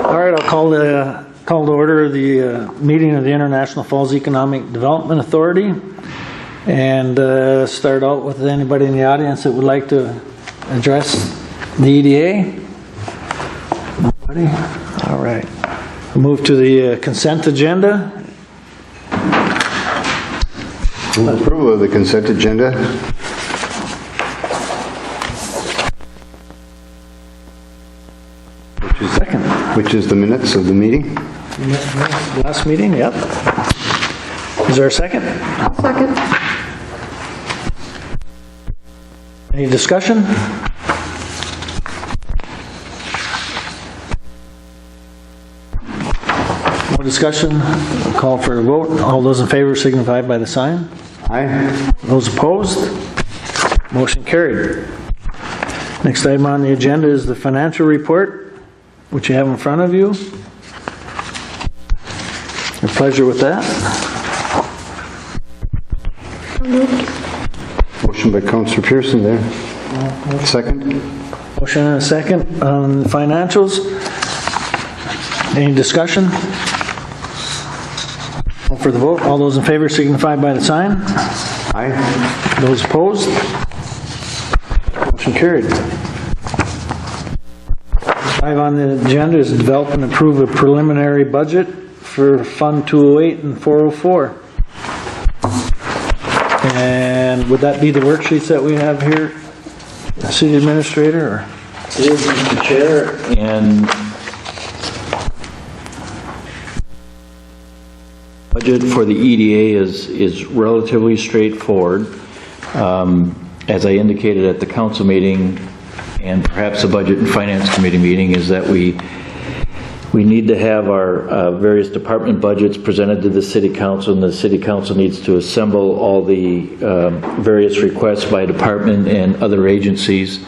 All right, I'll call to order the meeting of the International Falls Economic Development Authority, and start out with anybody in the audience that would like to address the EDA. Nobody? All right. We'll move to the consent agenda. Approval of the consent agenda. Which is the minutes of the meeting. Last meeting, yep. Is there a second? Second. Any discussion? No discussion. I'll call for a vote. All those in favor signify by the sign. Aye. Those opposed? Motion carried. Next item on the agenda is the financial report, which you have in front of you. Your pleasure with that. Motion by Councillor Pearson there. Second. Motion and a second on financials. Any discussion? Call for the vote. All those in favor signify by the sign. Aye. Those opposed? Motion carried. 5 on the agenda is develop and approve a preliminary budget for Fund 208 and 404. And would that be the worksheets that we have here, City Administrator? Or? It is, Mr. Chair, and budget for the EDA is relatively straightforward. As I indicated at the council meeting, and perhaps the Budget and Finance Committee meeting, is that we need to have our various department budgets presented to the City Council, and the City Council needs to assemble all the various requests by department and other agencies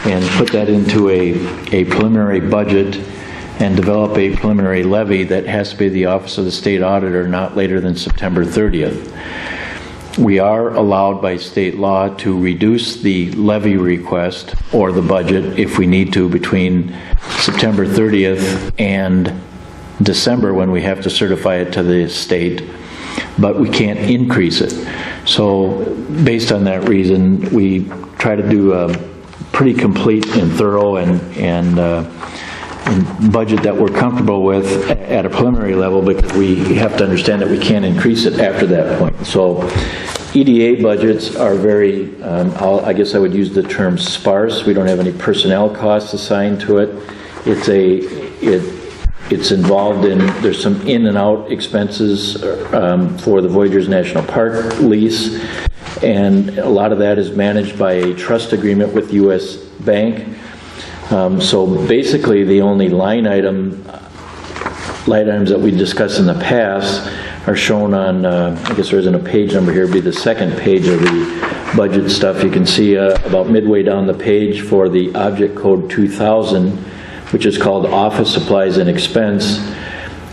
and put that into a preliminary budget and develop a preliminary levy that has to be the Office of the State Auditor not later than September 30th. We are allowed by state law to reduce the levy request or the budget if we need to between September 30th and December, when we have to certify it to the state, but we can't increase it. So based on that reason, we try to do a pretty complete and thorough and budget that we're comfortable with at a preliminary level, because we have to understand that we can't increase it after that point. So EDA budgets are very, I guess I would use the term sparse. We don't have any personnel costs assigned to it. It's involved in, there's some in and out expenses for the Voyageurs National Park lease, and a lot of that is managed by a trust agreement with U.S. Bank. So basically the only line items that we discussed in the past are shown on, I guess there isn't a page number here, it'd be the second page of the budget stuff. You can see about midway down the page for the object code 2000, which is called Office Supplies and Expense.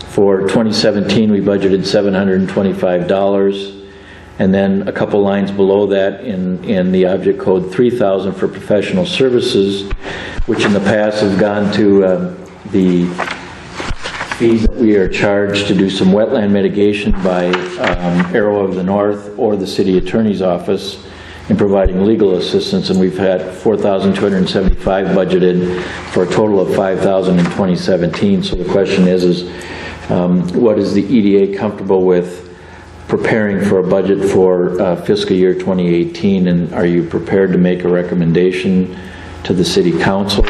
For 2017 we budgeted $725. And then a couple lines below that in the object code 3000 for professional services, which in the past have gone to the fees that we are charged to do some wetland mitigation by Arrow of the North or the City Attorney's Office in providing legal assistance, and we've had $4,275 budgeted for a total of $5,000 in 2017. So the question is what is the EDA comfortable with preparing for a budget for fiscal year 2018, and are you prepared to make a recommendation to the City Council,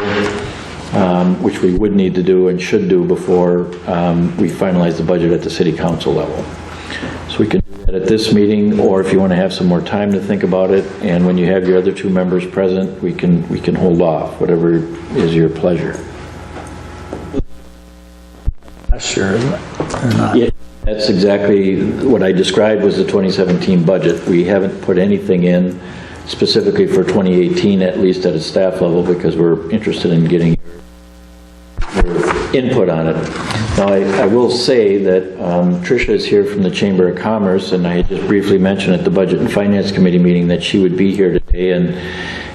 which we would need to do and should do before we finalize the budget at the City Council level? So we can do that at this meeting, or if you want to have some more time to think about it, and when you have your other two members present, we can hold off, whatever is your pleasure. Sure, or not? Yeah. That's exactly what I described was the 2017 budget. We haven't put anything in specifically for 2018, at least at a staff level, because we're interested in getting your input on it. Now, I will say that Tricia is here from the Chamber of Commerce, and I just briefly mentioned at the Budget and Finance Committee meeting that she would be here today,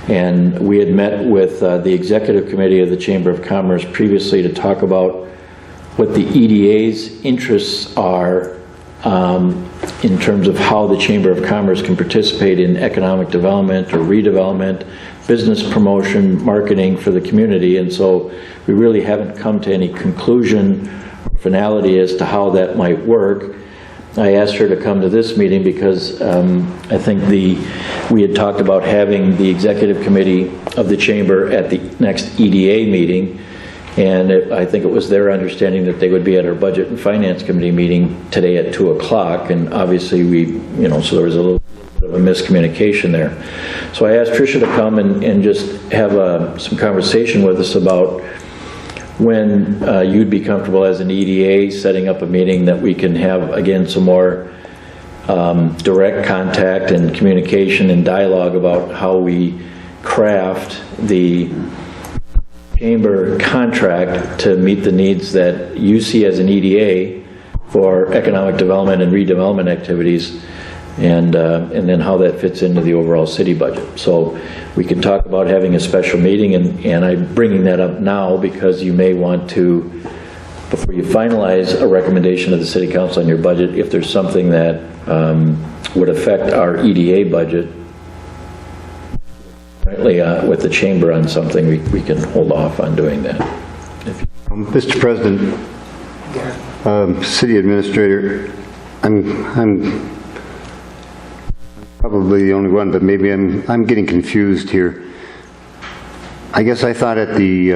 and we had met with the Executive Committee of the Chamber of Commerce previously to talk about what the EDA's interests are in terms of how the Chamber of Commerce can participate in economic development or redevelopment, business promotion, marketing for the community. And so we really haven't come to any conclusion or finality as to how that might work. I asked her to come to this meeting because I think we had talked about having the executive committee of the chamber at the next EDA meeting, and I think it was their understanding that they would be at our budget and finance committee meeting today at 2 o'clock, and obviously so there was a little bit of a miscommunication there. So I asked Tricia to come and just have some conversation with us about when you'd be comfortable as an EDA setting up a meeting that we can have, again, some more direct contact and communication and dialogue about how we craft the chamber contract to meet the needs that you see as an EDA for economic development and redevelopment activities, and then how that fits into the overall city budget. So we can talk about having a special meeting, and I'm bringing that up now because you may want to, before you finalize a recommendation of the city council on your budget, if there's something that would affect our EDA budget, with the chamber on something, we can hold off on doing that. Mr. President, City Administrator, I'm probably the only one, but maybe I'm getting confused here. I guess I thought at the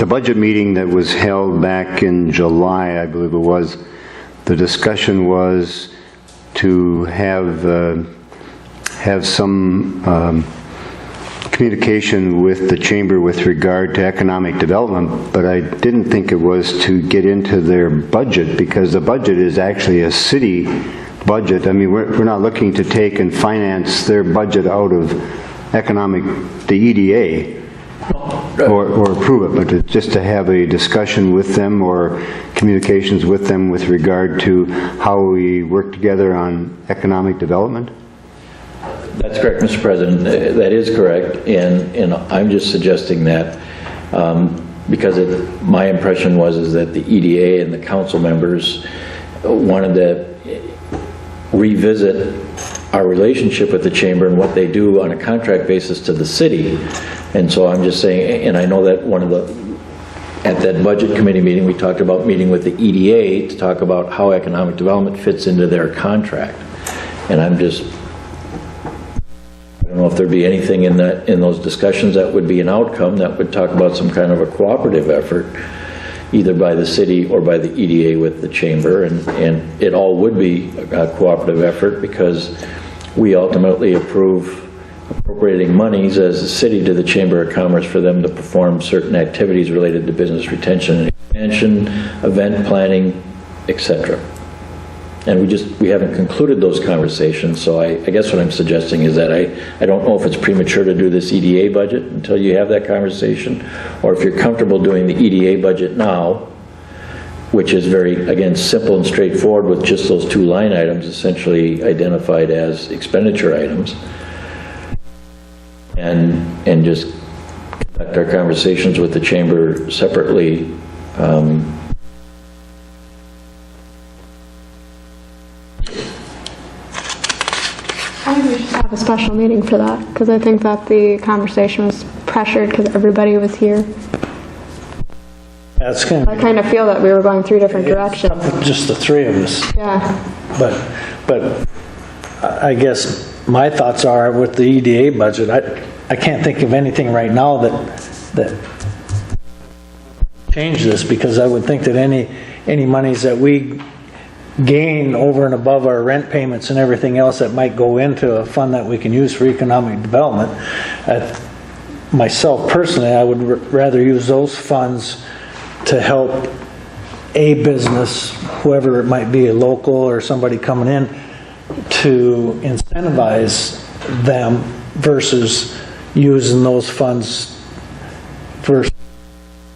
budget meeting that was held back in July, I believe it was, the discussion was to have some communication with the chamber with regard to economic development, but I didn't think it was to get into their budget, because the budget is actually a city budget. I mean, we're not looking to take and finance their budget out of the EDA or approve it, but just to have a discussion with them or communications with them with regard to how we work together on economic development. That's correct, Mr. President. That is correct, and I'm just suggesting that because my impression was that the EDA and the council members wanted to revisit our relationship with the chamber and what they do on a contract basis to the city. And so I'm just saying, and I know that at that budget committee meeting, we talked about meeting with the EDA to talk about how economic development fits into their contract. And I don't know if there'd be anything in those discussions that would be an outcome that would talk about some kind of a cooperative effort, either by the city or by the EDA with the chamber, and it all would be a cooperative effort because we ultimately approve appropriating monies as a city to the Chamber of Commerce for them to perform certain activities related to business retention and expansion, event planning, etc. And we haven't concluded those conversations, so I guess what I'm suggesting is that I don't know if it's premature to do this EDA budget until you have that conversation, or if you're comfortable doing the EDA budget now, which is very, again, simple and straightforward with just those two line items essentially identified as expenditure items, and just conduct our conversations with the chamber separately. I think we should have a special meeting for that, because I think that the conversation was pressured because everybody was here. That's going to I kind of feel that we were going three different directions. just the three of us. Yeah. But I guess my thoughts are with the EDA budget, I can't think of anything right now that change this, because I would think that any monies that we gain over and above our rent payments and everything else that might go into a fund that we can use for economic development, myself personally, I would rather use those funds to help a business, whoever it might be, a local or somebody coming in, to incentivize them versus using those funds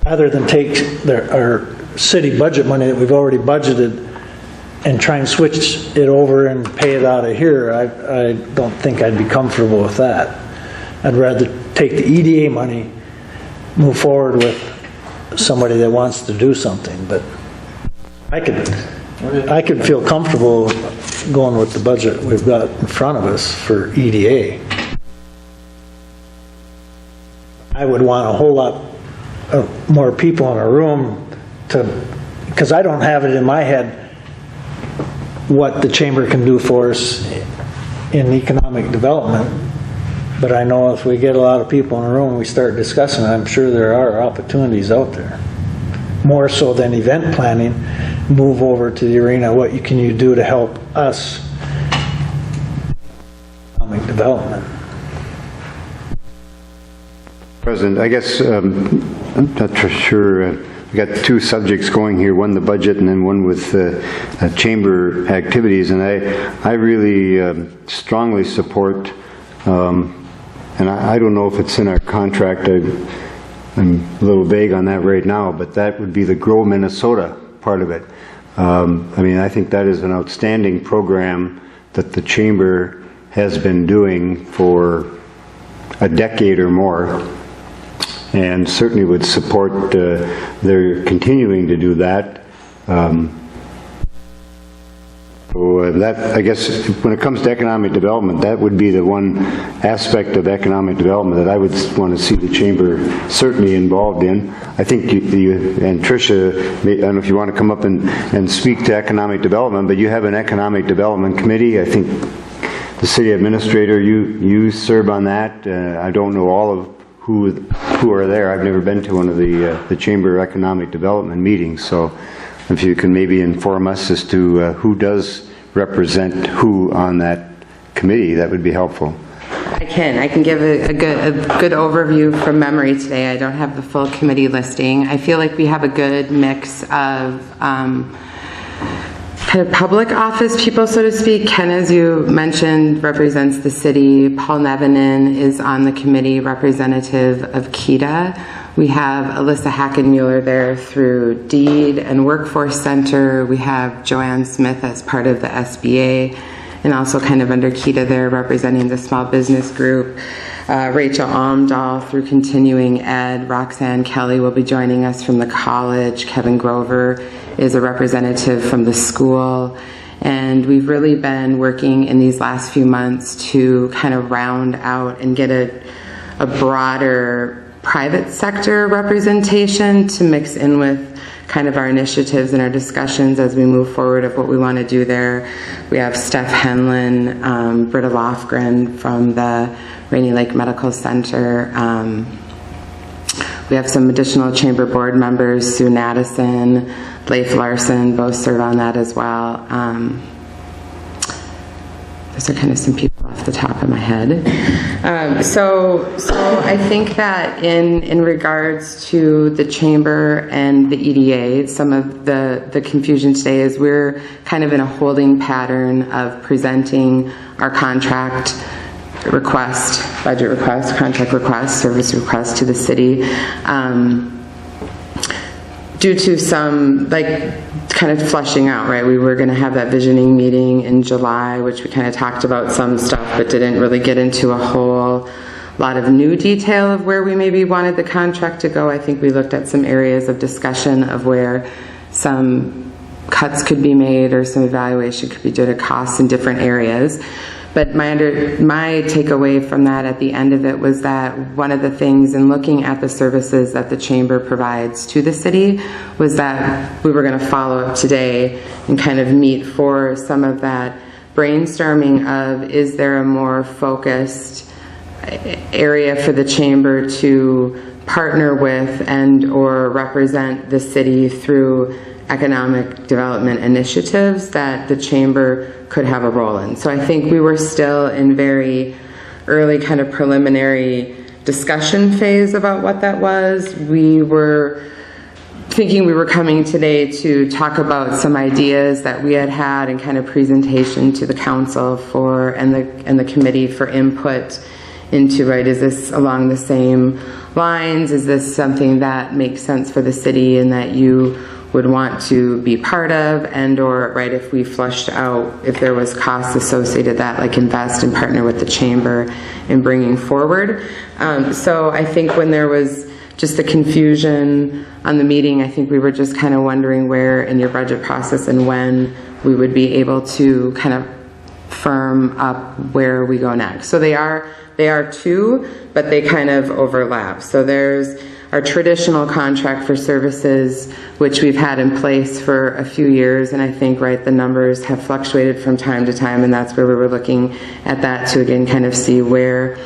rather than take our city budget money that we've already budgeted and try and switch it over and pay it out of here. I don't think I'd be comfortable with that. I'd rather take the EDA money, move forward with somebody that wants to do something, but I could feel comfortable going with the budget we've got in front of us for EDA. I would want a whole lot more people in a room because I don't have it in my head what the chamber can do for us in economic development. But I know if we get a lot of people in a room, we start discussing, I'm sure there are opportunities out there. More so than event planning, move over to the arena, what can you do to help us economic development? President, I guess I'm not sure. We got two subjects going here, one the budget and then one with chamber activities, and I really strongly support, and I don't know if it's in our contract, I'm a little vague on that right now, but that would be the Grow Minnesota part of it. I mean, I think that is an outstanding program that the chamber has been doing for a decade or more, and certainly would support their continuing to do that. So that, I guess, when it comes to economic development, that would be the one aspect of economic development that I would want to see the chamber certainly involved in. I think you and Tricia, I don't know if you want to come up and speak to economic development, but you have an economic development committee. I think the city administrator, you serve on that. I don't know all of who are there. I've never been to one of the Chamber Economic Development meetings, so if you can maybe inform us as to who does represent who on that committee, that would be helpful. I can give a good overview from memory today. I don't have the full committee listing. I feel like we have a good mix of kind of public office people, so to speak. Ken, as you mentioned, represents the city. Paul Nevenin is on the committee, representative of KEDA. We have Alyssa Hackenmuller there through DEED and Workforce Center. We have Joanne Smith as part of the SBA, and also kind of under KEDA there representing the small business group. Rachel Almdahl through Continuing Ed. Roxanne Kelly will be joining us from the college. Kevin Grover is a representative from the school. And we've really been working in these last few months to kind of round out and get a broader private sector representation to mix in with kind of our initiatives and our discussions as we move forward of what we want to do there. We have Steph Henlin, Britta Lofgren from the Rainy Lake Medical Center. We have some additional chamber board members, Sue Naddison, Leif Larson, both serve on that as well. Those are kind of some people off the top of my head. So I think that in regards to the chamber and the EDA, some of the confusion today is we're kind of in a holding pattern of presenting our contract request, budget request, contract request, service request to the city. Due to some kind of flushing out, right? We were going to have that visioning meeting in July, which we kind of talked about some stuff, but didn't really get into a whole lot of new detail of where we maybe wanted the contract to go. I think we looked at some areas of discussion of where some cuts could be made or some evaluation could be due to costs in different areas. But my takeaway from that at the end of it was that one of the things in looking at the services that the chamber provides to the city was that we were going to follow up today and kind of meet for some of that brainstorming of, is there a more focused area for the chamber to partner with and or represent the city through economic development initiatives that the chamber could have a role in. So I think we were still in very early kind of preliminary discussion phase about what that was. We were thinking we were coming today to talk about some ideas that we had and kind of presentation to the council for and the committee for input into, right, is this along the same lines? Is this something that makes sense for the city and that you would want to be part of, and or, right, if we flushed out, if there was costs associated that, like invest and partner with the chamber in bringing forward. So I think when there was just the confusion on the meeting. I think we were just kind of wondering where in your budget process and when we would be able to kind of firm up where we go next. So they are two, but they kind of overlap. So there's our traditional contract for services, which we've had in place for a few years, and I think, right, the numbers have fluctuated from time to time, and that's where we were looking at that to, again, kind of see where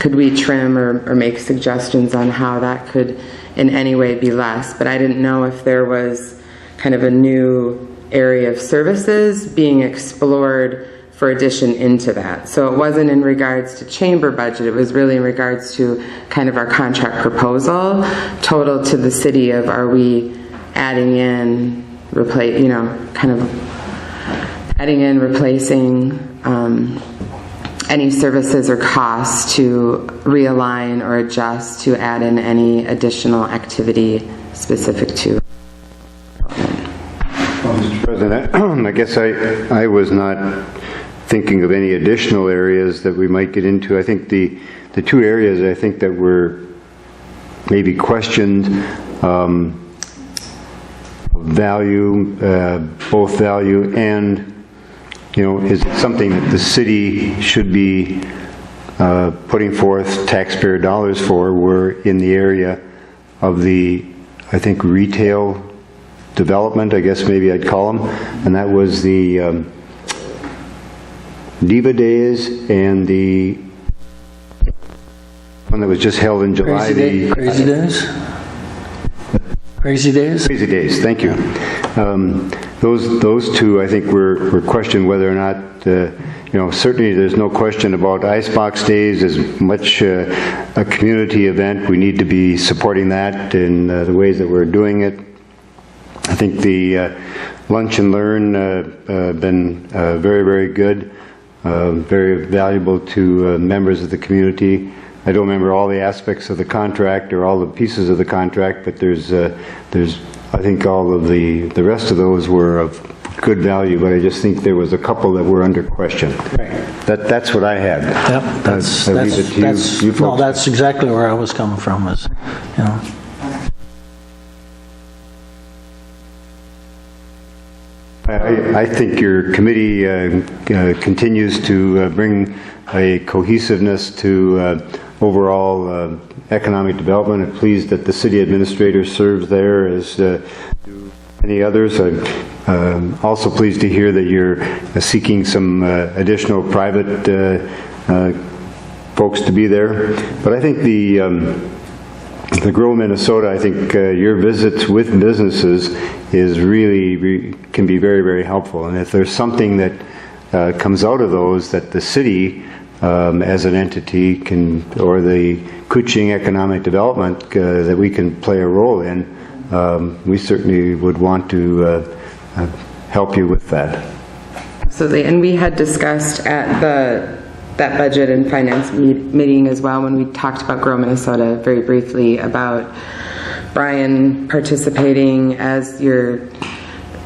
could we trim or make suggestions on how that could in any way be less. But I didn't know if there was kind of a new area of services being explored for addition into that. So it wasn't in regards to chamber budget, it was really in regards to kind of our contract proposal, total to the city of, are we adding in, kind of adding in, replacing any services or costs to realign or adjust to add in any additional activity specific to. Well, Mr. President, I guess I was not thinking of any additional areas that we might get into. I think the two areas I think that were maybe questioned, value, both value and, is it something that the city should be putting forth taxpayer dollars for, were in the area of the, I think, retail development, I guess maybe I'd call them, and that was the Diva Days and the one that was just held in July. Crazy Days? Crazy Days? Crazy Days, thank you. Those two, I think, were questioned whether or not, certainly there's no question about Icebox Days as much a community event. We need to be supporting that in the ways that we're doing it. I think the Lunch and Learn been very, very good. Very valuable to members of the community. I don't remember all the aspects of the contract or all the pieces of the contract, but there's I think all of the rest of those were of good value, but I just think there was a couple that were under question. Right. That's what I had. Yep, that's exactly where I was coming from, is, I think your committee continues to bring a cohesiveness to overall economic development. I'm pleased that the city administrator serves there, as do many others. I'm also pleased to hear that you're seeking some additional private folks to be there. But I think the Grow Minnesota, I think your visits with businesses is really can be very, very helpful. And if there's something that comes out of those that the city as an entity can, or the Kuching Economic Development, that we can play a role in, we certainly would want to help you with that. Absolutely, and we had discussed at that budget and finance meeting as well, when we talked about Grow Minnesota very briefly, about Brian participating as your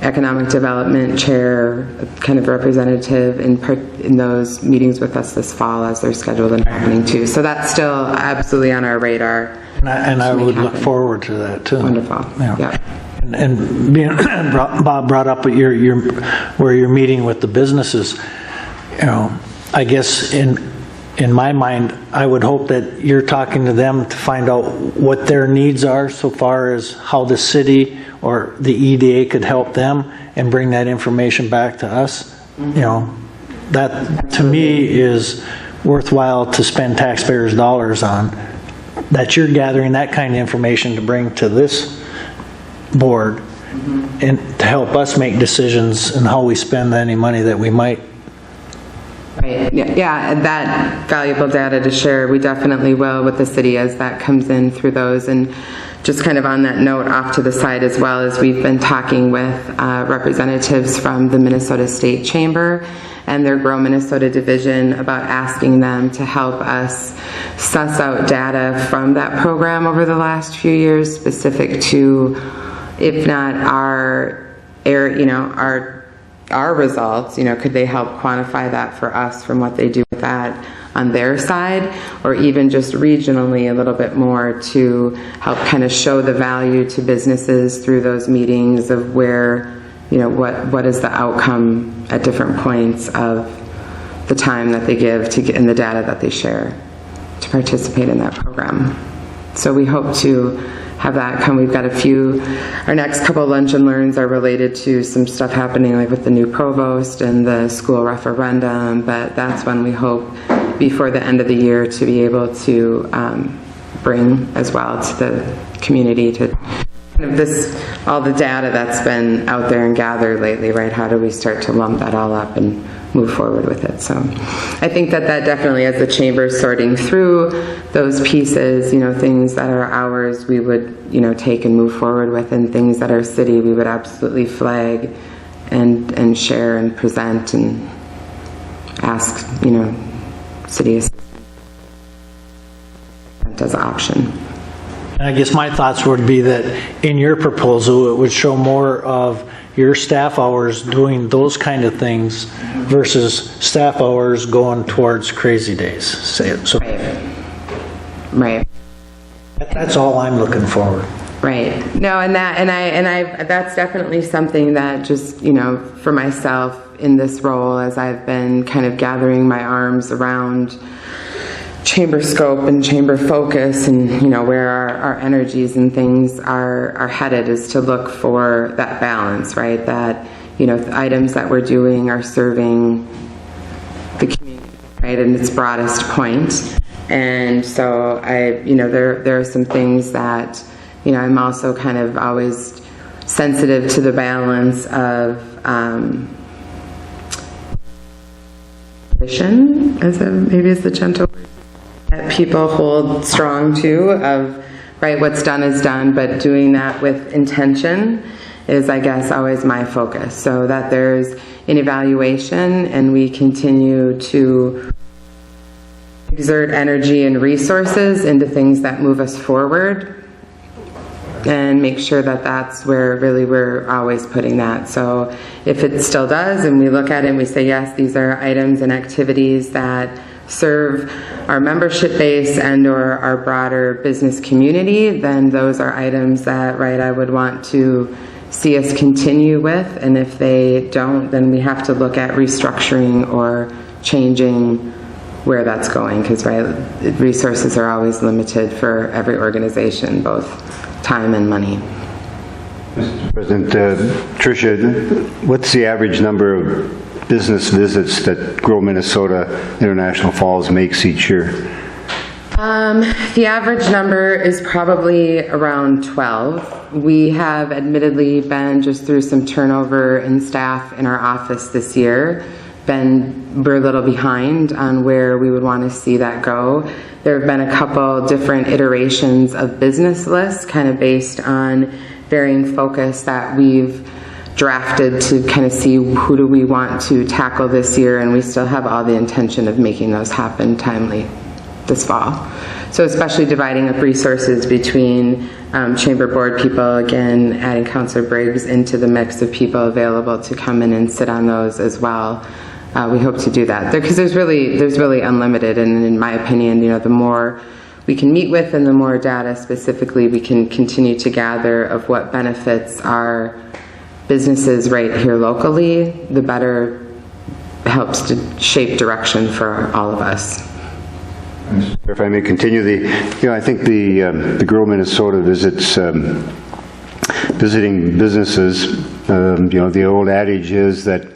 economic development chair, kind of representative in those meetings with us this fall, as they're scheduled and happening too. So that's still absolutely on our radar. And I would look forward to that too. Wonderful. Yeah. And being Bob brought up where you're meeting with the businesses, I guess in my mind, I would hope that you're talking to them to find out what their needs are, so far as how the city or the EDA could help them, and bring that information back to us. That to me is worthwhile to spend taxpayers' dollars on, that you're gathering that kind of information to bring to this board and to help us make decisions on how we spend any money that we might. Right. Yeah, that valuable data to share, we definitely will with the city as that comes in through those. And just kind of on that note, off to the side as well, as we've been talking with representatives from the Minnesota State Chamber and their Grow Minnesota division about asking them to help us suss out data from that program over the last few years, specific to, if not our results, could they help quantify that for us from what they do with that on their side, or even just regionally a little bit more to help kind of show the value to businesses through those meetings of where, what is the outcome at different points of the time that they give to get in the data that they share to participate in that program. So we hope to have that come. We've got our next couple lunch and learns are related to some stuff happening like with the new provost and the school referendum, but that's when we hope before the end of the year to be able to bring as well to the community to kind of all the data that's been out there and gathered lately, right? How do we start to lump that all up and move forward with it? So I think that definitely, as the chamber sorting through those pieces, things that are ours we would, take and move forward with, and things that are city we would absolutely flag and share and present and ask, city assistance as an option. And I guess my thoughts would be that in your proposal, it would show more of your staff hours doing those kind of things versus staff hours going towards crazy days. So Right. That's all I'm looking for. Right. No, and that's definitely something that just, for myself in this role, as I've been kind of gathering my arms around chamber scope and chamber focus and, where our energies and things are headed, is to look for that balance, right? That, the items that we're doing are serving the community, right, in its broadest point. And so there are some things that, I'm also kind of always sensitive to the balance of vision, maybe is the gentle word that people hold strong to, of, right, what's done is done, but doing that with intention is, I guess, always my focus. So that there's an evaluation and we continue to exert energy and resources into things that move us forward, and make sure that that's where really we're always putting that. So if it still does, and we look at it and we say, yes, these are items and activities that serve our membership base and or our broader business community, then those are items that, right, I would want to see us continue with. And if they don't, then we have to look at restructuring or changing where that's going, because, right, resources are always limited for every organization, both time and money. Mr. President, Tricia, what's the average number of business visits that Grow Minnesota International Falls makes each year? The average number is probably around 12. We have admittedly been, just through some turnover in staff in our office this year, we're a little behind on where we would want to see that go. There have been a couple different iterations of business lists, kind of based on varying focus that we've drafted to kind of see who do we want to tackle this year, and we still have all the intention of making those happen timely this fall. So especially dividing up resources between chamber board people, again, adding Councilor Briggs into the mix of people available to come in and sit on those as well. We hope to do that because there's really unlimited, and in my opinion, the more we can meet with and the more data specifically we can continue to gather of what benefits our businesses right here locally, the better it helps to shape direction for all of us. If I may continue, I think the Grow Minnesota visits, visiting businesses, the old adage is that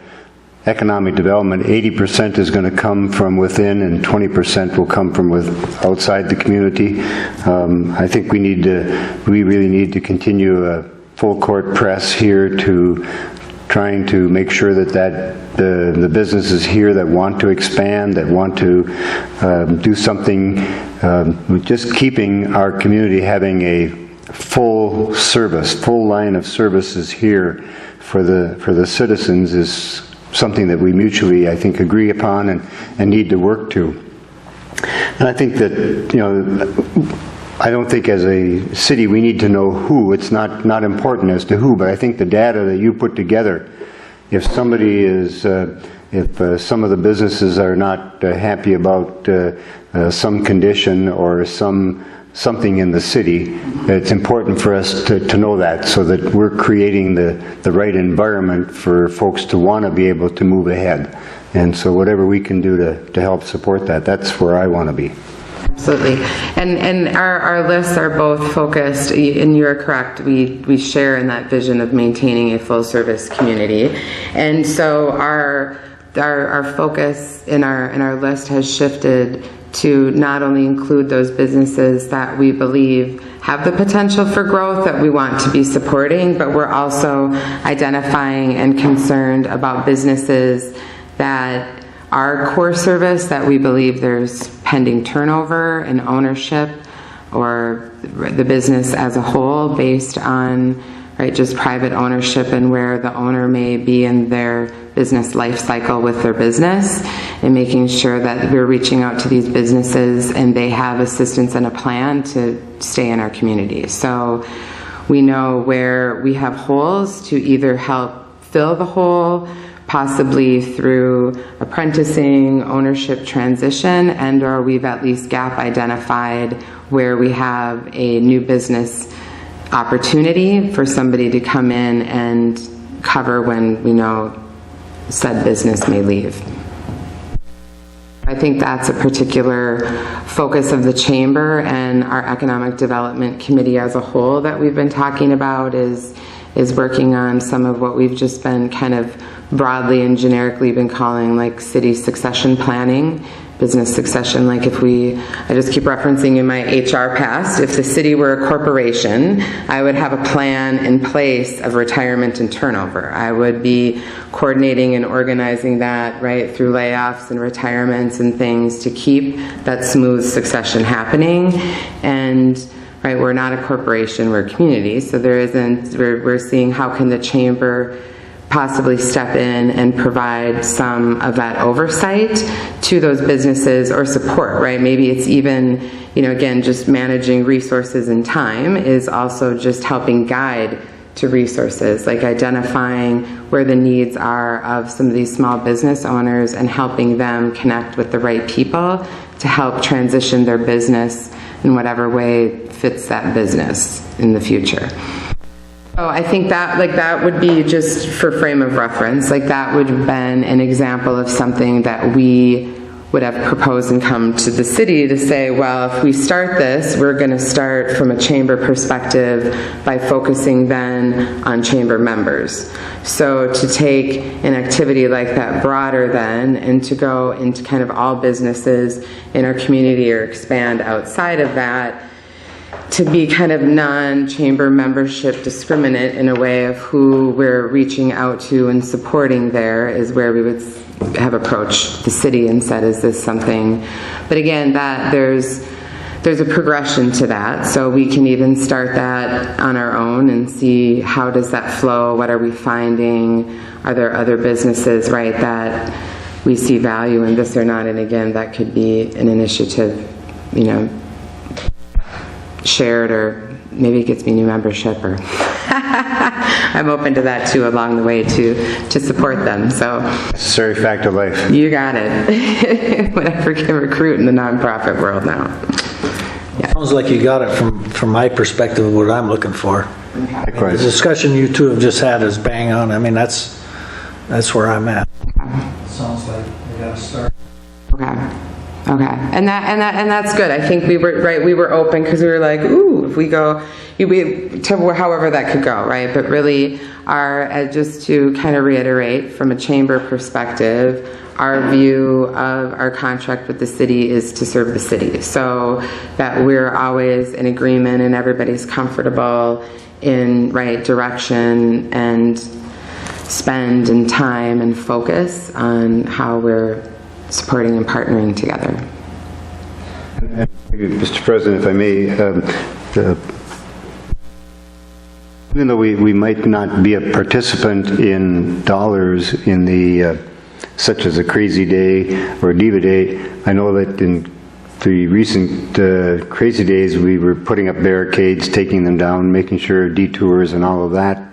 economic development, 80% is going to come from within and 20% will come from outside the community. I think we really need to continue a full court press here to trying to make sure that the businesses here that want to expand, that want to do something, just keeping our community having a full line of services here for the citizens is something that we mutually, I think, agree upon and need to work to. And I think that, I don't think as a city we need to know who. It's not important as to who, but I think the data that you put together, if somebody is if some of the businesses are not happy about some condition or something in the city, it's important for us to know that, so that we're creating the right environment for folks to want to be able to move ahead. And so whatever we can do to help support that, that's where I want to be. Absolutely. And our lists are both focused, and you're correct, we share in that vision of maintaining a full service community. And so our focus in our list has shifted to not only include those businesses that we believe have the potential for growth that we want to be supporting, but we're also identifying and concerned about businesses that are core service that we believe there's pending turnover in ownership or the business as a whole based on just private ownership and where the owner may be in their business life cycle with their business, and making sure that we're reaching out to these businesses and they have assistance and a plan to stay in our community. So we know where we have holes to either help fill the hole, possibly through apprenticing, ownership transition, and or we've at least gap identified where we have a new business opportunity for somebody to come in and cover when we know said business may leave. I think that's a particular focus of the Chamber and our Economic Development Committee as a whole that we've been talking about is working on some of what we've just been kind of broadly and generically been calling like city succession planning, business succession. Like I just keep referencing in my HR past, if the city were a corporation, I would have a plan in place of retirement and turnover. I would be coordinating and organizing that through layoffs and retirements and things to keep that smooth succession happening. And we're not a corporation, we're a community, so we're seeing how can the Chamber possibly step in and provide some of that oversight to those businesses or support, Maybe it's even, again, just managing resources and time is also just helping guide to resources, like identifying where the needs are of some of these small business owners and helping them connect with the right people to help transition their business in whatever way fits that business in the future. So I think that that would be, just for frame of reference, that would have been an example of something that we would have proposed and come to the city to say, well, if we start this, we're going to start from a Chamber perspective by focusing then on Chamber members. So to take an activity like that broader then and to go into kind of all businesses in our community or expand outside of that, to be kind of non-Chamber membership discriminate in a way of who we're reaching out to and supporting there is where we would have approached the city and said, is this something? But again, that there's a progression to that, so we can even start that on our own and see how does that flow, what are we finding, are there other businesses, that we see value in this or not, and again, that could be an initiative, shared, or maybe it gets me new membership, or I'm open to that too along the way to support them. So Necessary fact of life. you got it. Whatever can recruit in the nonprofit world now. Yeah. Sounds like you got it from my perspective of what I'm looking for. Likewise. The discussion you two have just had is bang on. I mean, that's where I'm at. Sounds like we got to start. Okay, and that's good. I think we were open because we were like, ooh, if we go, to however that could go, But really, just to kind of reiterate from a Chamber perspective, our view of our contract with the city is to serve the city, so that we're always in agreement and everybody's comfortable in right direction and spend and time and focus on how we're supporting and partnering together. Mr. President, if I may, even though we might not be a participant in dollars in the such as a Crazy Day or Diva Day, I know that in the recent Crazy Days, we were putting up barricades, taking them down, making sure detours and all of that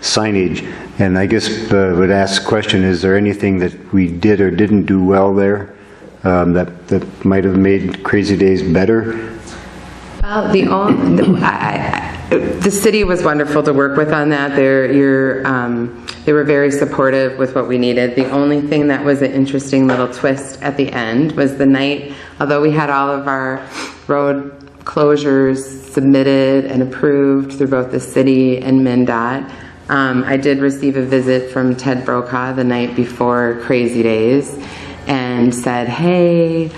signage. And I guess would ask the question, is there anything that we did or didn't do well there that might have made Crazy Days better? Well, the city was wonderful to work with on that. They were very supportive with what we needed. The only thing that was an interesting little twist at the end was the night, although we had all of our road closures submitted and approved through both the city and MnDOT, I did receive a visit from Ted Brokaw the night before Crazy Days and said, hey,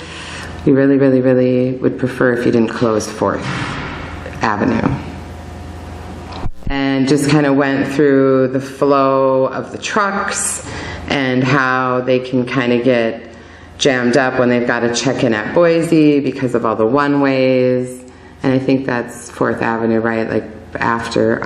we really, really, really would prefer if you didn't close 4th Avenue. And just kind of went through the flow of the trucks and how they can kind of get jammed up when they've got to check in at Boise because of all the one-ways. And I think that's 4th Avenue, right? Like after,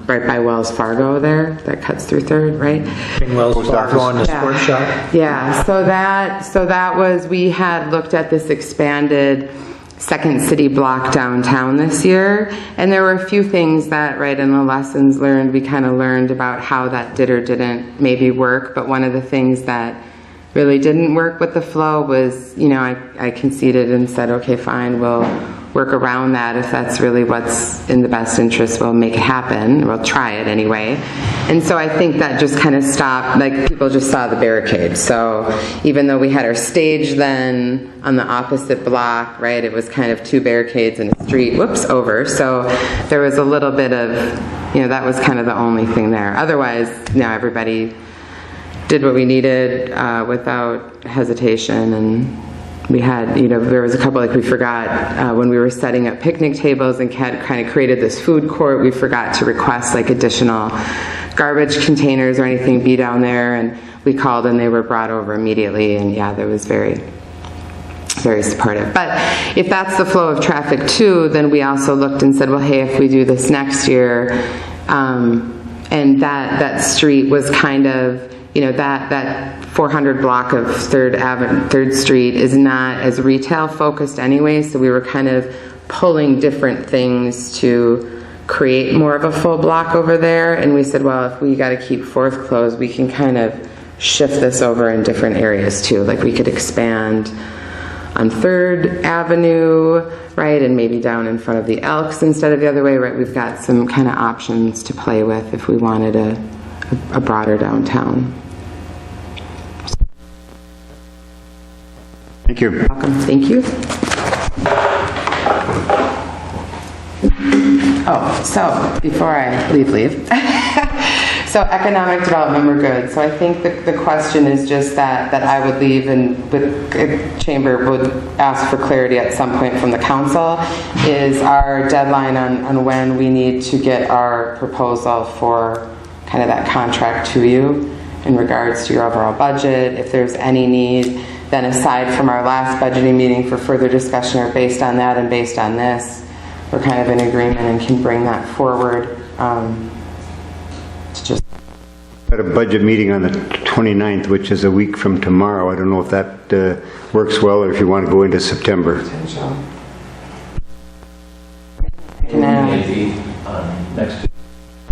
right by Wells Fargo there, that cuts through 3rd, right? In Wells Fargo and the sports shop. Yeah, so that was, we had looked at this expanded second city block downtown this year, and there were a few things that, right, in the lessons learned, we kind of learned about how that did or didn't maybe work, but one of the things that really didn't work with the flow was, you know, I conceded and said, okay, fine, we'll work around that. If that's really what's in the best interest, we'll make it happen. We'll try it anyway. And so I think that just kind of stopped, like people just saw the barricade. So even though we had our stage then on the opposite block, right, it was kind of 2 barricades and a street, whoops, over. So there was a little bit of, you know, that was kind of the only thing there. Otherwise, you know, everybody did what we needed without hesitation. And we had, you know, there was a couple, like we forgot when we were setting up picnic tables and kind of created this food court, we forgot to request like additional garbage containers or anything be down there, and we called and they were brought over immediately, and yeah, there was very, very supportive. But if that's the flow of traffic too, then we also looked and said, well, hey, if we do this next year, and that street was kind of, you know, that 400 block of 3rd Street is not as retail focused anyway, so we were kind of pulling different things to create more of a full block over there, and we said, well, if we got to keep 4th closed, we can kind of shift this over in different areas too. Like we could expand on 3rd Avenue, right, and maybe down in front of the Elks instead of the other way, right? We've got some kind of options to play with if we wanted a broader downtown. Thank you. Welcome. Thank you. Oh, so before I leave. So economic development, we're good. So I think the question is just that I would leave, and the chamber would ask for clarity at some point from the council, is our deadline on when we need to get our proposal for kind of that contract to you in regards to your overall budget. If there's any need, then aside from our last budgeting meeting for further discussion, or based on that and based on this, we're kind of in agreement and can bring that forward. To just At a budget meeting on the 29th, which is a week from tomorrow. I don't know if that works well, or if you want to go into September.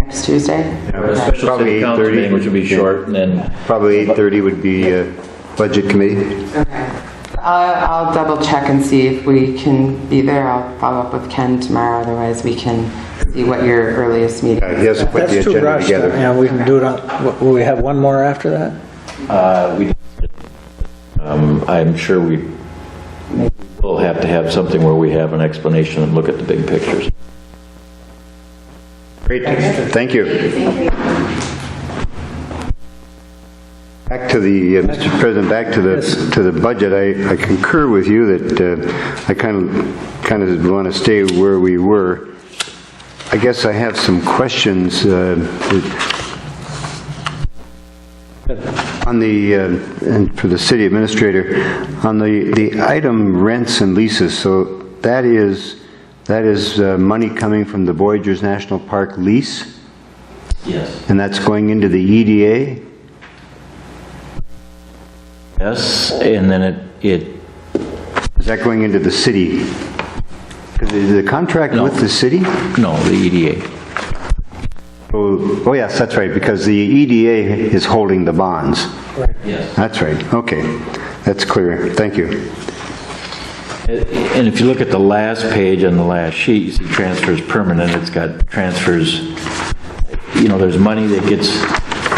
Next Tuesday? A special Probably city council 8:30. meeting, which would be short, and then Probably 8:30 would be budget committee. Okay. I'll double check and see if we can be there. I'll follow up with Ken tomorrow. Otherwise, we can see what your earliest meeting is. He hasn't put the That's too agenda rushed. together. Yeah, we can do it on, will we have one more after that? I'm sure we will have to have something where we have an explanation and look at the big pictures. Great, thank you. Back to the, Mr. President, back to the budget. I concur with you that I kind of want to stay where we were. I guess I have some questions on the, and for the city administrator, on the item rents and leases. So that is money coming from the Voyageurs National Park lease? Yes. And that's going into the EDA? Yes, and then it Is that going into the city? Is the contract No. with the city? No, the EDA. Oh, yes, that's right, because the EDA is holding the bonds. Yes. That's right, okay. That's clear, thank you. And if you look at the last page on the last sheet, you see transfers permanent. It's got transfers, there's money that gets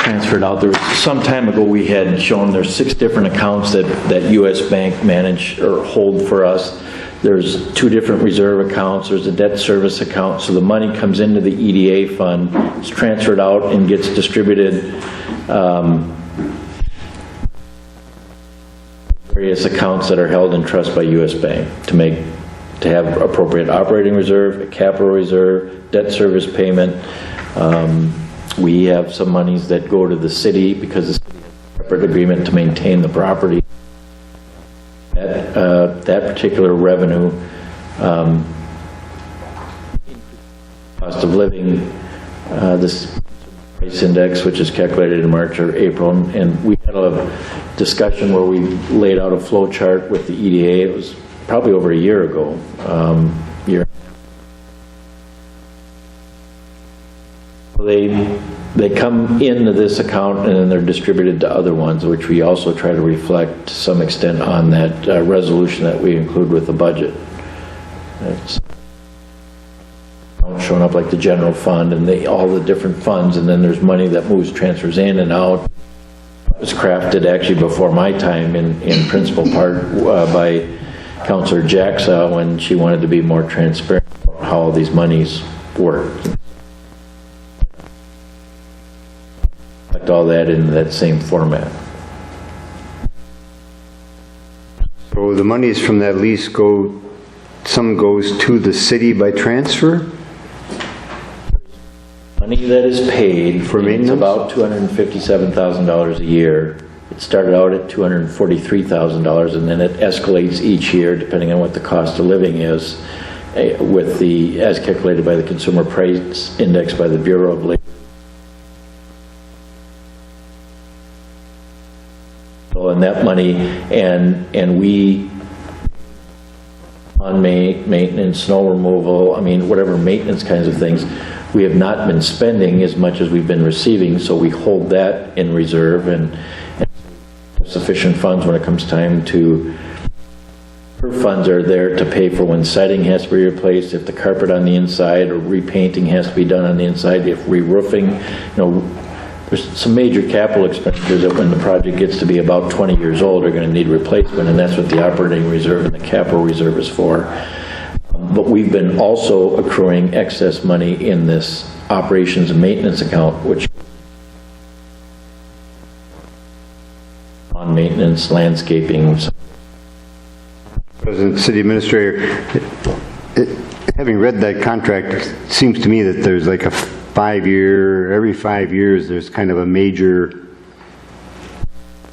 transferred out. There was, some time ago, we had shown there's 6 different accounts that U.S. Bank manage or hold for us. There's 2 different reserve accounts. There's a debt service account. So the money comes into the EDA fund, it's transferred out and gets distributed various accounts that are held in trust by U.S. Bank to have appropriate operating reserve, a capital reserve, debt service payment. We have some monies that go to the city because the city has a separate agreement to maintain the property. That particular revenue, cost of living, this price index, which is calculated in March or April, and we had a discussion where we laid out a flow chart with the EDA. It was probably over a year ago. They come into this account and then they're distributed to other ones, which we also try to reflect to some extent on that resolution that we include with the budget. It's showing up like the general fund and all the different funds, and then there's money that moves, transfers in and out. It was crafted actually before my time in principal part by Councilor Jacksa when she wanted to be more transparent about how all these monies work. All that in that same format. So the monies from that lease some goes to the city by transfer? Money that is paid for maintenance? It's about $257,000 a year. It started out at $243,000 and then it escalates each year depending on what the cost of living is with as calculated by the Consumer Price Index by the Bureau of Labor. And that money, and we, on maintenance, snow removal, whatever maintenance kinds of things, we have not been spending as much as we've been receiving, so we hold that in reserve and sufficient funds when it comes time to, funds are there to pay for when siding has to be replaced, if the carpet on the inside or repainting has to be done on the inside, if re-roofing, there's some major capital expenditures that when the project gets to be about 20 years old are going to need replacement, and that's what the operating reserve and the capital reserve is for. But we've been also accruing excess money in this operations and maintenance account, which on maintenance, landscaping. President, City Administrator, having read that contract, it seems to me that there's like every 5 years there's kind of a major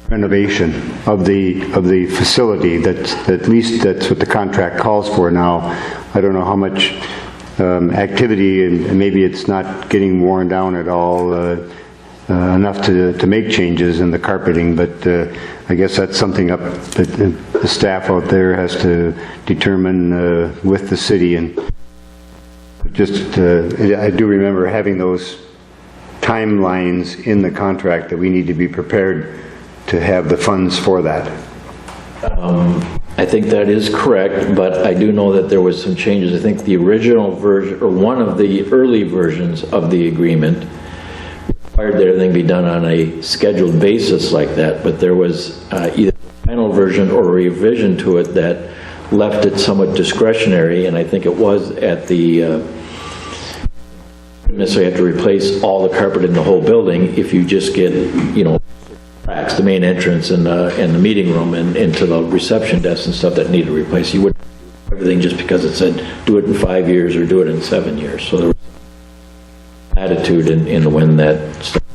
renovation of the facility. That's at least that's what the contract calls for now. I don't know how much activity, and maybe it's not getting worn down at all enough to make changes in the carpeting, but I guess that's something that the staff out there has to determine with the city. And just, I do remember having those timelines in the contract that we need to be prepared to have the funds for that. I think that is correct, but I do know that there was some changes. I think the original version, or one of the early versions of the agreement, required that everything be done on a scheduled basis like that, but there was either a final version or a revision to it that left it somewhat discretionary, and I think it was at the necessarily have to replace all the carpet in the whole building if you just get, cracks, the main entrance and the meeting room and into the reception desk and stuff that need to replace. You wouldn't do everything just because it said do it in 5 years or do it in 7 years. So there was attitude in when that started.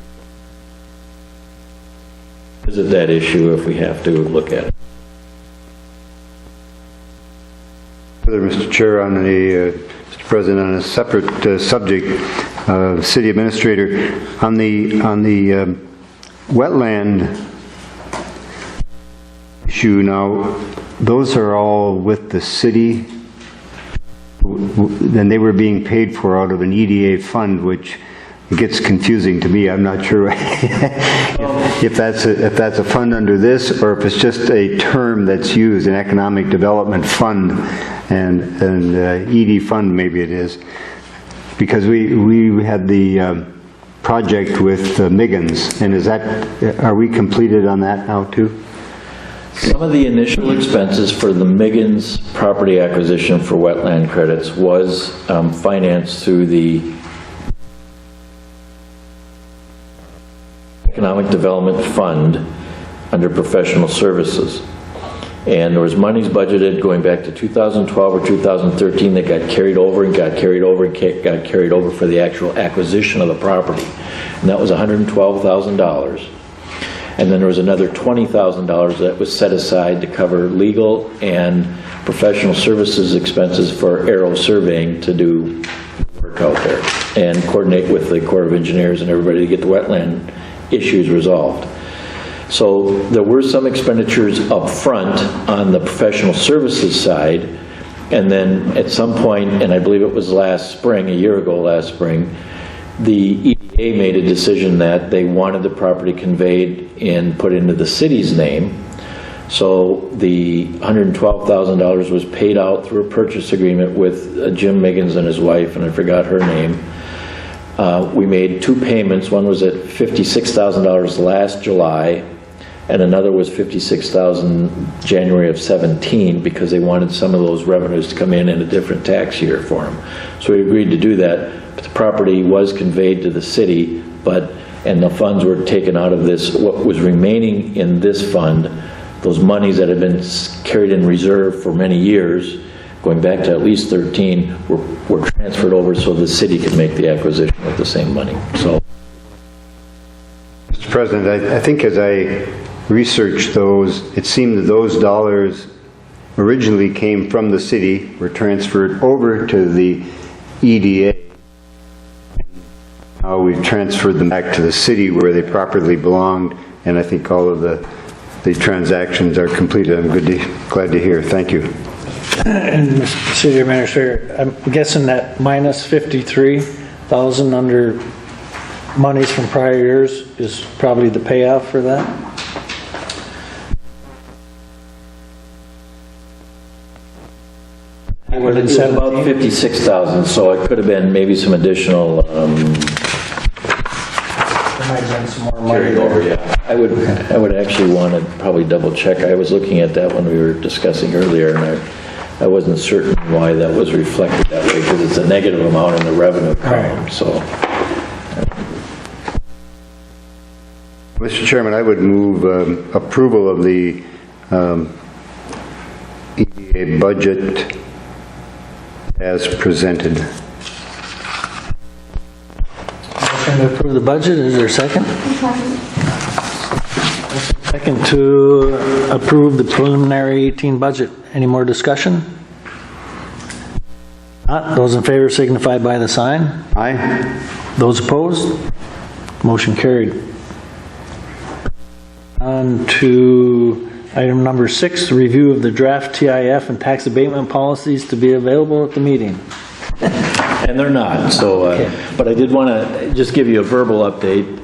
Visit that issue if we have to look at it. Further, Mr. Chair, Mr. President, on a separate subject, City Administrator, on the wetland issue now, those are all with the city, then they were being paid for out of an EDA fund, which gets confusing to me. I'm not sure if that's a fund under this, or if it's just a term that's used, an economic development fund, and ED fund maybe it is, because we had the project with Miggins, and are we completed on that now too? Some of the initial expenses for the Miggins property acquisition for wetland credits was financed through the Economic Development Fund under professional services. And there was monies budgeted going back to 2012 or 2013 that got carried over and got carried over and got carried over for the actual acquisition of the property. And that was $112,000. And then there was another $20,000 that was set aside to cover legal and professional services expenses for aero surveying to do work out there and coordinate with the Corps of Engineers and everybody to get the wetland issues resolved. So there were some expenditures up front on the professional services side, and then at some point, and I believe it was last spring, a year ago last spring, the EDA made a decision that they wanted the property conveyed and put into the city's name. So the $112,000 was paid out through a purchase agreement with Jim Miggins and his wife, and I forgot her name. We made two payments. One was at $56,000 last July, and another was $56,000 January of 17, because they wanted some of those revenues to come in a different tax year for them. So we agreed to do that. But the property was conveyed to the city, and the funds were taken out of this. What was remaining in this fund, those monies that had been carried in reserve for many years, going back to at least 13, were transferred over so the city could make the acquisition with the same money. So, Mr. President, I think as I researched those, it seemed that those dollars originally came from the city, were transferred over to the EDA. Now we've transferred them back to the city where they properly belonged, and I think all of the transactions are completed. I'm glad to hear. Thank you. And Mr. City Administrator, I'm guessing that minus 53,000 under monies from prior years is probably the payoff for that? It was about 56,000, so it could have been maybe some additional There might have been some more money carried over. Yeah, I would actually want to probably double check. I was looking at that when we were discussing earlier, and I wasn't certain why that was reflected that way, because it's a negative amount in the revenue column. So, Mr. Chairman, I would move approval of the EDA budget as presented. Motion to approve the budget. Is there a second? Second to approve the preliminary 18 budget. Any more discussion? Not. Those in favor signify by the sign. Aye. Those opposed? Motion carried. On to item number 6, the review of the draft TIF and tax abatement policies to be available at the meeting. and they're not. So, but I did want to just give you a verbal update.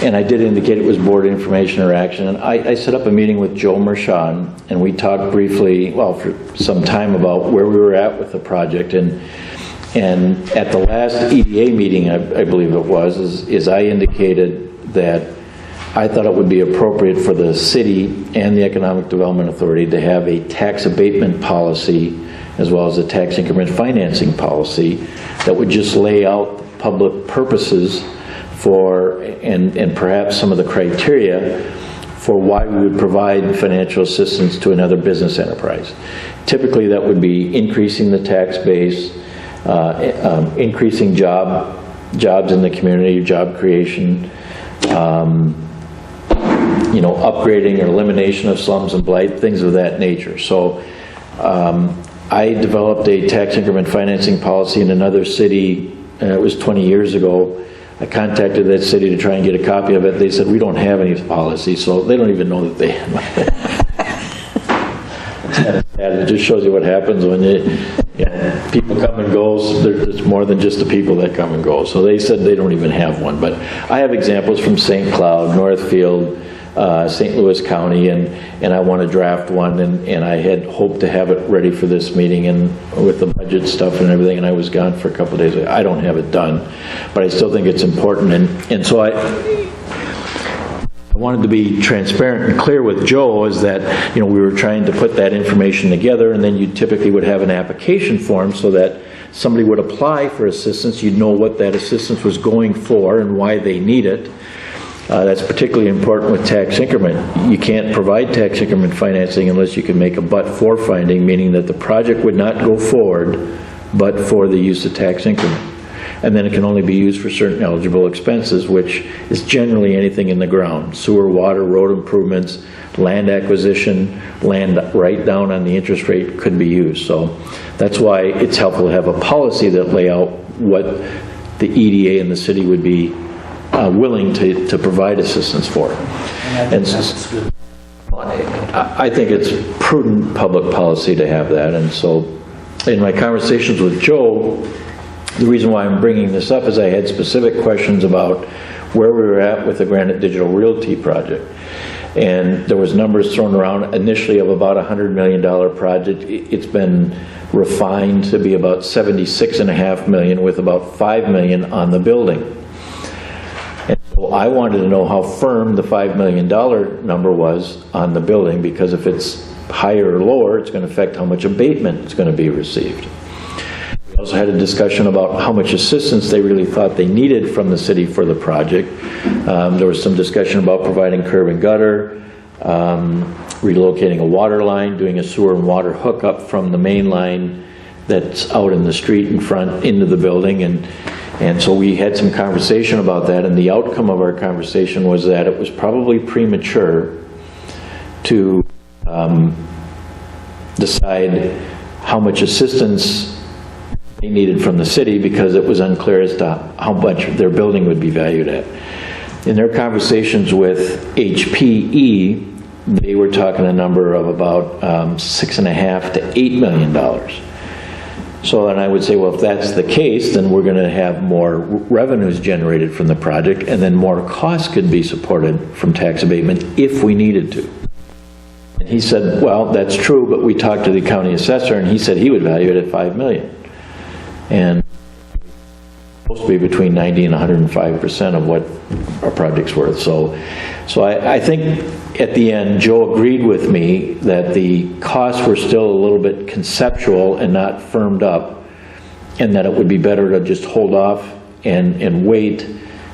And I did indicate it was board information or action. And I set up a meeting with Joe Mershon, and we talked briefly, well, for some time about where we were at with the project. And at the last EDA meeting, I believe it was, is I indicated that I thought it would be appropriate for the city and the Economic Development Authority to have a tax abatement policy as well as a tax increment financing policy that would just lay out the public purposes for, and perhaps some of the criteria for why we would provide financial assistance to another business enterprise. Typically that would be increasing the tax base, increasing jobs in the community, job creation, upgrading or elimination of slums and blight, things of that nature. So I developed a tax increment financing policy in another city, it was 20 years ago. I contacted that city to try and get a copy of it. They said, we don't have any policy, so they don't even know that they have And it just shows you what happens when people come and go. There's more than just the people that come and go. So they said they don't even have one. But I have examples from St. Cloud, Northfield, St. Louis County, and I want to draft one, and I had hoped to have it ready for this meeting, and with the budget stuff and everything, and I was gone for a couple of days. I don't have it done, but I still think it's important, and so I wanted to be transparent and clear with Joe, is that, we were trying to put that information together, and then you typically would have an application form so that somebody would apply for assistance. You'd know what that assistance was going for and why they need it. That's particularly important with tax increment. You can't provide tax increment financing unless you can make a but-for finding, meaning that the project would not go forward but for the use of tax increment. And then it can only be used for certain eligible expenses, which is generally anything in the ground: sewer, water, road improvements, land acquisition, land right down on the interest rate could be used. So that's why it's helpful to have a policy that lay out what the EDA and the city would be willing to provide assistance for. And I think it's prudent public policy to have that. And so in my conversations with Joe, the reason why I'm bringing this up is I had specific questions about where we were at with the Granite Digital Realty project. And there was numbers thrown around initially of about a $100 million project. It's been refined to be about $76.5 million, with about $5 million on the building. And so I wanted to know how firm the $5 million number was on the building, because if it's higher or lower, it's going to affect how much abatement is going to be received. We also had a discussion about how much assistance they really thought they needed from the city for the project. There was some discussion about providing curb and gutter, relocating a water line, doing a sewer and water hookup from the main line that's out in the street in front into the building. And so we had some conversation about that, and the outcome of our conversation was that it was probably premature to decide how much assistance they needed from the city, because it was unclear as to how much their building would be valued at. In their conversations with HPE, they were talking a number of about $6.5 to $8 million. So then I would say, well, if that's the case, then we're going to have more revenues generated from the project, and then more costs could be supported from tax abatement if we needed to. And he said, well, that's true, but we talked to the county assessor, and he said he would value it at $5 million. And it's supposed to be between 90 and 105% of what our project's worth. So I think at the end, Joe agreed with me that the costs were still a little bit conceptual and not firmed up, and that it would be better to just hold off and wait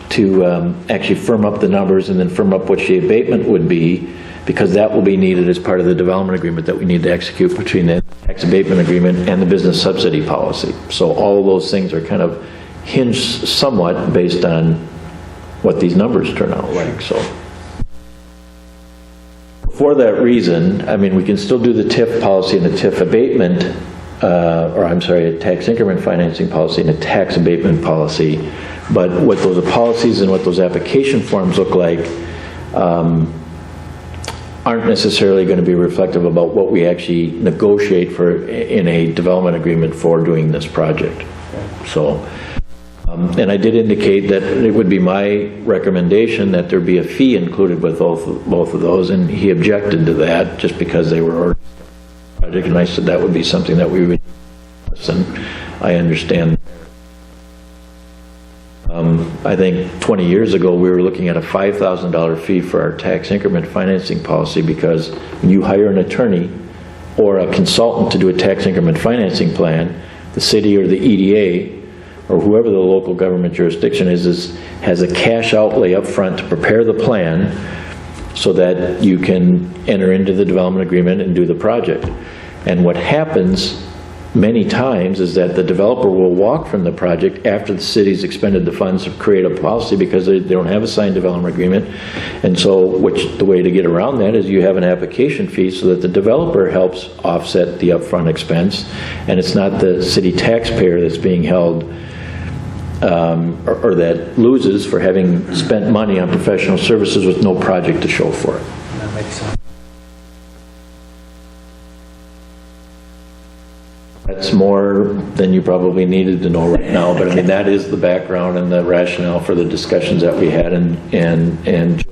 to actually firm up the numbers, and then firm up what the abatement would be, because that will be needed as part of the development agreement that we need to execute between the tax abatement agreement and the business subsidy policy. So all of those things are kind of hinged somewhat based on what these numbers turn out like. So for that reason, I mean, we can still do the TIF policy and the TIF abatement, a tax increment financing policy and a tax abatement policy, but what those policies and what those application forms look like aren't necessarily going to be reflective about what we actually negotiate for in a development agreement for doing this project. So, and I did indicate that it would be my recommendation that there be a fee included with both of those, and he objected to that just because they were project, and I said that would be something that we would, and I understand. I think 20 years ago we were looking at a $5,000 fee for our tax increment financing policy, because when you hire an attorney or a consultant to do a tax increment financing plan, the city or the EDA or whoever the local government jurisdiction is has a cash outlay up front to prepare the plan so that you can enter into the development agreement and do the project. And what happens many times is that the developer will walk from the project after the city's expended the funds to create a policy, because they don't have a signed development agreement. And so the way to get around that is you have an application fee so that the developer helps offset the upfront expense, and it's not the city taxpayer that's being held or that loses for having spent money on professional services with no project to show for it. That makes sense. that's more than you probably needed to know right now, but I mean, that is the background and the rationale for the discussions that we had, and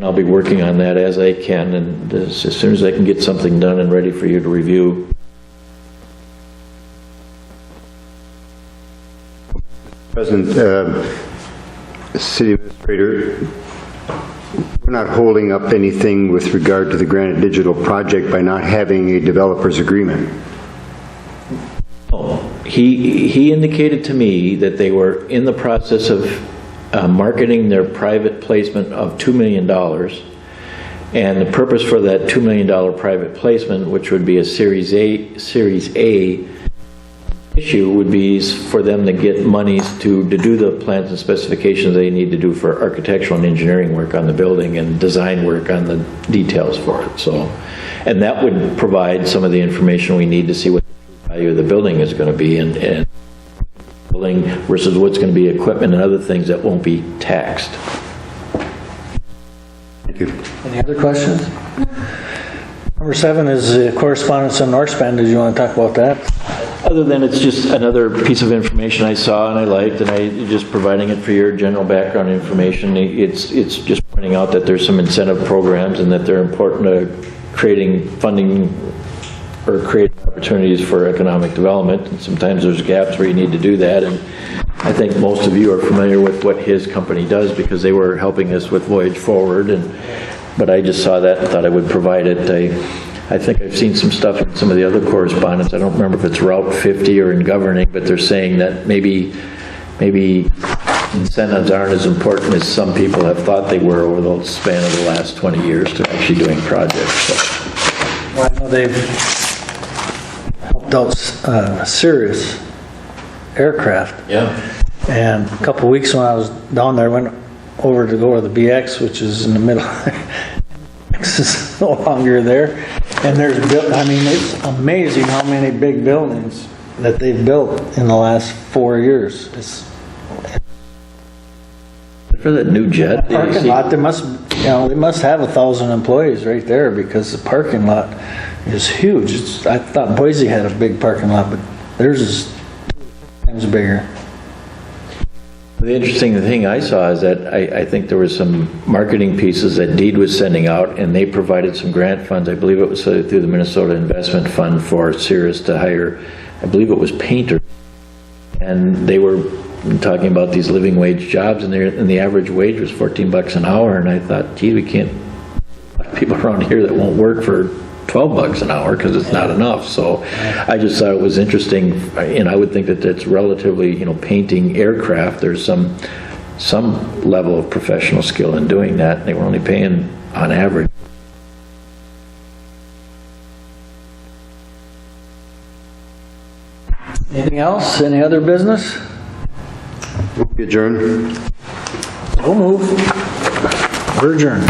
I'll be working on that as I can, and as soon as I can get something done and ready for you to review. President, City Administrator, we're not holding up anything with regard to the Granite Digital project by not having a developer's agreement. He indicated to me that they were in the process of marketing their private placement of $2 million, and the purpose for that $2 million private placement, which would be a Series A issue, would be for them to get monies to do the plans and specifications they need to do for architectural and engineering work on the building and design work on the details for it. So, and that would provide some of the information we need to see what the value of the building is going to be, and building versus what's going to be equipment and other things that won't be taxed. Thank you. Any other questions? Number 7 is correspondence on North Span. Did you want to talk about that? Other than it's just another piece of information I saw and I liked, and I just providing it for your general background information. It's just pointing out that there's some incentive programs and that they're important to creating funding or creating opportunities for economic development. And sometimes there's gaps where you need to do that. And I think most of you are familiar with what his company does because they were helping us with Voyage Forward. But I just saw that and thought I would provide it. I think I've seen some stuff in some of the other correspondence. I don't remember if it's Route 50 or in governing, but they're saying that maybe incentives aren't as important as some people have thought they were over the span of the last 20 years to actually doing projects. So. Well, I know they've helped out Sirius Aircraft. Yeah. And a couple of weeks when I was down there, I went over to go to the BX, which is in the middle. BX is no longer there. And I mean, it's amazing how many big buildings that they've built in the last 4 years. It's for that new jet. parking lot. They must have 1,000 employees right there because the parking lot is huge. I thought Boise had a big parking lot, but theirs is 2 times bigger. The interesting thing I saw is that I think there was some marketing pieces that DEED was sending out, and they provided some grant funds. I believe it was through the Minnesota Investment Fund for Cirrus to hire, I believe it was painters. And they were talking about these living wage jobs, and the average wage was $14 an hour. And I thought, gee, we can't have people around here that won't work for $12 an hour because it's not enough. So I just thought it was interesting, and I would think that it's relatively, painting aircraft, there's some level of professional skill in doing that. They were only paying on average. Anything else? Any other business? Adjourn. So move. We're adjourned.